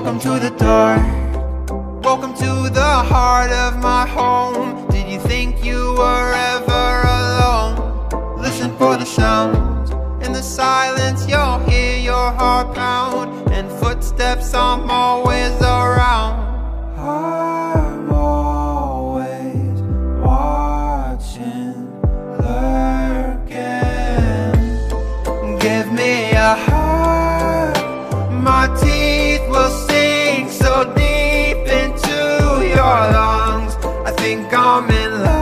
Welcome to the dark. Welcome to the heart of my home. Did you think you were ever alone? Listen for the sounds. In the silence you'll hear your heart pound, and footsteps I'm always around. I'm always watching, lurking. Give me a heart. My teeth will sink so deep into your lungs. I think I'm in love.